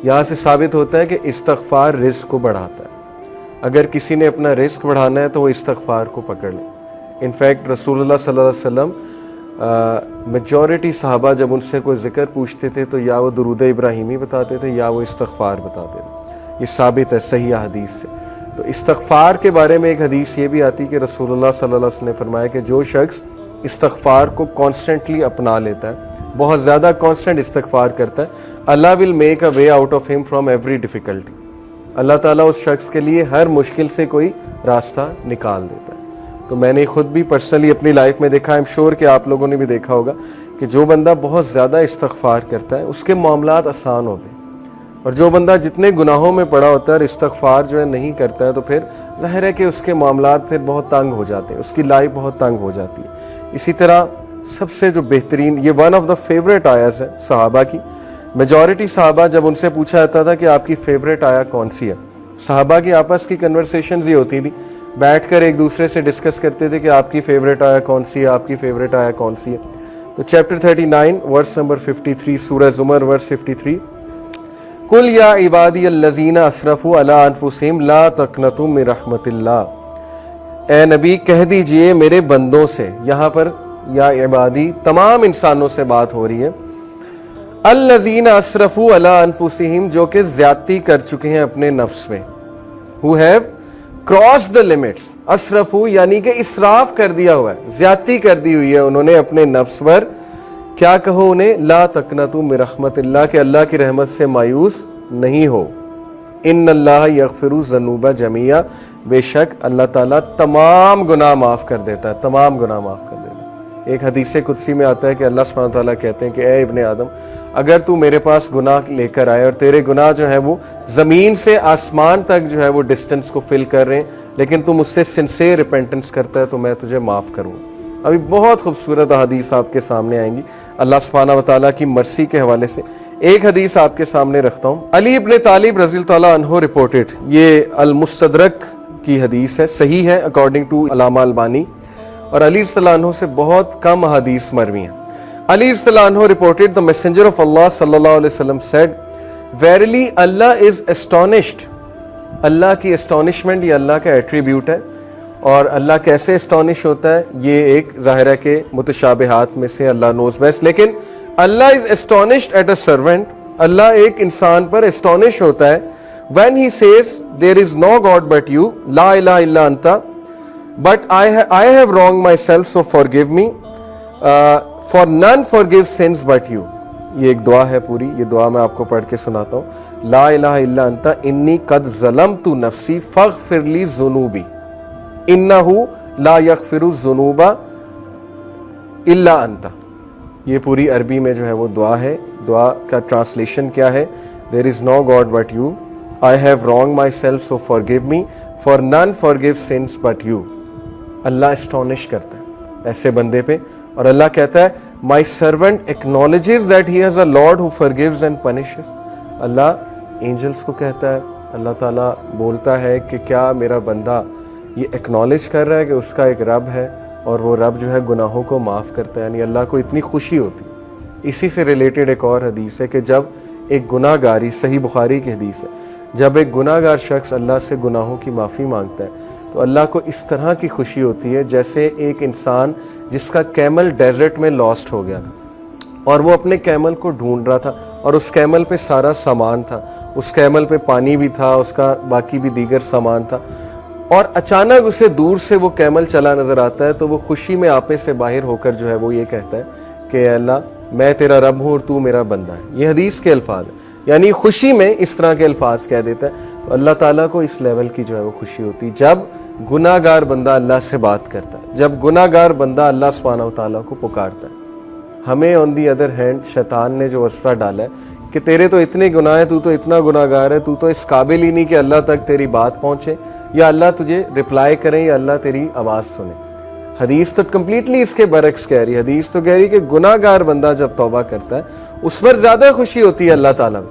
یہاں سے ثابت ہوتا ہے کہ استغفار رزق کو بڑھاتا ہے. اگر کسی نے اپنا رزق بڑھانا ہے تو وہ استغفار کو پکڑ لے. انفیکٹ رسول اللہ صلی اللہ علیہ وسلم میجورٹی صحابہ جب ان سے کوئی ذکر پوچھتے تھے تو یا وہ درود ابراہیمی بتاتے تھے یا وہ استغفار بتاتے تھے. یہ ثابت ہے صحیح حدیث سے. تو استغفار کے بارے میں ایک حدیث یہ بھی آتی کہ رسول اللہ صلی اللہ علیہ وسلم نے فرمایا کہ جو شخص استغفار کو کانسٹنٹلی اپنا لیتا ہے, بہت زیادہ کانسٹنٹ استغفار کرتا ہے, اللہ will make a way out of him from every difficulty. اللہ تعالیٰ اس شخص کے لیے ہر مشکل سے کوئی راستہ نکال دیتا ہے. تو میں نے خود بھی پرسنلی اپنی لائف میں دیکھا, ایم شور کہ آپ لوگوں نے بھی دیکھا ہوگا کہ جو بندہ بہت زیادہ استغفار کرتا ہے اس کے معاملات آسان ہوتے ہیں, اور جو بندہ جتنے گناہوں میں پڑا ہوتا ہے اور استغفار جو ہے نہیں کرتا ہے تو پھر ظاہر ہے کہ اس کے معاملات پھر بہت تنگ ہو جاتے ہیں, اس کی لائف بہت تنگ ہو جاتی ہے. اسی طرح سب سے جو بہترین, یہ ون آف دا فیوریٹ آیاز ہے صحابہ کی. میجورٹی صحابہ جب ان سے پوچھا جاتا تھا کہ آپ کی فیوریٹ آیا کون سی ہے, صحابہ کی آپس کی کنورسیشنز ہی ہوتی تھی, بیٹھ کر ایک دوسرے سے ڈسکس کرتے تھے کہ آپ کی فیوریٹ آیا کون سی ہے, آپ کی فیوریٹ آیا کون سی ہے. تو چیپٹر 39 ورس نمبر 53, سورہ زمر ورس 53, قل یا عبادی الذین اسرفوا علی انفسہم لا تقنطوا من رحمت اللہ. اے نبی کہہ دیجئے میرے بندوں سے, یہاں پر یا عبادی تمام انسانوں سے بات ہو رہی ہے, الذین اسرفوا علی انفسہم جو کہ زیادتی کر چکے ہیں اپنے نفس میں, who have crossed the limits. اسرفوا یعنی کہ اسراف کر دیا ہوا ہے, زیادتی کر دی ہوئی ہے انہوں نے اپنے نفس پر. کیا کہو انہیں, لا تقنطوا من رحمت اللہ, کہ اللہ کی رحمت سے مایوس نہیں ہو. ان اللہ یغفر الذنوب جميعا, بے شک اللہ تعالیٰ تمام گناہ معاف کر دیتا ہے, تمام گناہ معاف کر دیتا ہے. ایک حدیث قدسی میں آتا ہے کہ اللہ سبحانہ وتعالیٰ کہتے ہیں کہ اے ابن آدم, اگر تو میرے پاس گناہ لے کر آئے اور تیرے گناہ جو ہے وہ زمین سے آسمان تک جو ہے وہ ڈسٹنس کو فل کر رہے ہیں, لیکن تم اس سے سنسیئر ریپینٹنس کرتا ہے تو میں تجھے معاف کروں. ابھی بہت خوبصورت حدیث آپ کے سامنے آئیں گی اللہ سبحانہ وتعالیٰ کی مرسی کے حوالے سے. ایک حدیث آپ کے سامنے رکھتا ہوں. علی ابن طالب رضی اللہ تعالیٰ عنہ رپورٹڈ, یہ المستدرک کی حدیث ہے, صحیح ہے اکارڈنگ ٹو علامہ البانی, اور علی صلی اللہ عنہ سے بہت کم حدیث مروی ہیں. علی صلی اللہ عنہ reported the messenger of Allah صلی اللہ علیہ وسلم said, verily Allah is astonished. اللہ کی astonishment یہ اللہ کا ایٹریبیوٹ ہے, اور اللہ کیسے اسٹانش ہوتا ہے یہ ایک ظاہر ہے کہ متشابہات میں سے اللہ knows best, لیکن اللہ is astonished at a servant, اللہ ایک انسان پر اسٹانش ہوتا ہے when he says there is no God but you, la ilaha illa anta, but I have wronged myself so forgive me, for none forgive sins but you. یہ ایک دعا ہے پوری, یہ دعا میں آپ کو پڑھ کے سناتا ہوں. لا الہ الا انت انی قد ظلمت نفسی فاغفر لی ذنوبی انہ لا یغفر الذنوب الا انت. یہ پوری عربی میں جو ہے وہ دعا ہے. دعا کا ٹرانسلیشن کیا ہے؟ There is no God but you, I have wronged myself so forgive me, for none forgive sins but you. Allah astonished کرتا ہے ایسے بندے پہ, اور اللہ کہتا ہے my servant acknowledges that he has a Lord who forgives and punishes. Allah angels کو کہتا ہے, اللہ تعالیٰ بولتا ہے کہ کیا میرا بندہ یہ ایکنالج کر رہا ہے کہ اس کا ایک رب ہے اور وہ رب جو ہے گناہوں کو معاف کرتا ہے. یعنی اللہ کو اتنی خوشی ہوتی. اسی سے ریلیٹڈ ایک اور حدیث ہے کہ جب ایک گناہ گاری, صحیح بخاری کی حدیث ہے, جب ایک گناہ گار شخص اللہ سے گناہوں کی معافی مانگتا ہے تو اللہ کو اس طرح کی خوشی ہوتی ہے جیسے ایک انسان جس کا کیمل ڈیزرٹ میں لاسٹ ہو گیا تھا اور وہ اپنے کیمل کو ڈھونڈ رہا تھا, اور اس کیمل پہ سارا سامان تھا, اس کیمل پہ پانی بھی تھا, اس کا باقی بھی دیگر سامان تھا, اور اچانک اسے دور سے وہ کیمل چلا نظر آتا ہے تو وہ خوشی میں آپے سے باہر ہو کر جو ہے وہ یہ کہتا ہے کہ اے اللہ میں تیرا رب ہوں اور تو میرا بندہ ہے. یہ حدیث کے الفاظ ہیں, یعنی خوشی میں اس طرح کے الفاظ کہہ دیتا ہے. تو اللہ تعالیٰ کو اس لیول کی جو ہے وہ خوشی ہوتی جب گناہ گار بندہ اللہ سے بات کرتا ہے, جب گناہ گار بندہ اللہ سبحانہ و تعالیٰ کو پکارتا ہے. ہمیں آن دی ادر ہینڈ شیطان نے جو وصفہ ڈالا ہے کہ تیرے تو اتنے گناہ ہیں, تو اتنا گناہ گار ہے, تو اس قابل ہی نہیں کہ اللہ تک تیری بات پہنچے یا اللہ تجھے رپلائی کریں یا اللہ تیری آواز سنے. حدیث تو کمپلیٹلی اس کے برعکس کہہ رہی ہے. حدیث تو کہہ رہی ہے کہ گناہ گار بندہ جب توبہ کرتا ہے اس پر زیادہ خوشی ہوتی ہے اللہ تعالیٰ میں.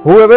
whoever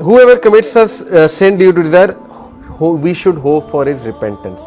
whoever commits a sin due to desire, we should hope for his repentance.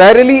Verily,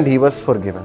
and he was forgiven.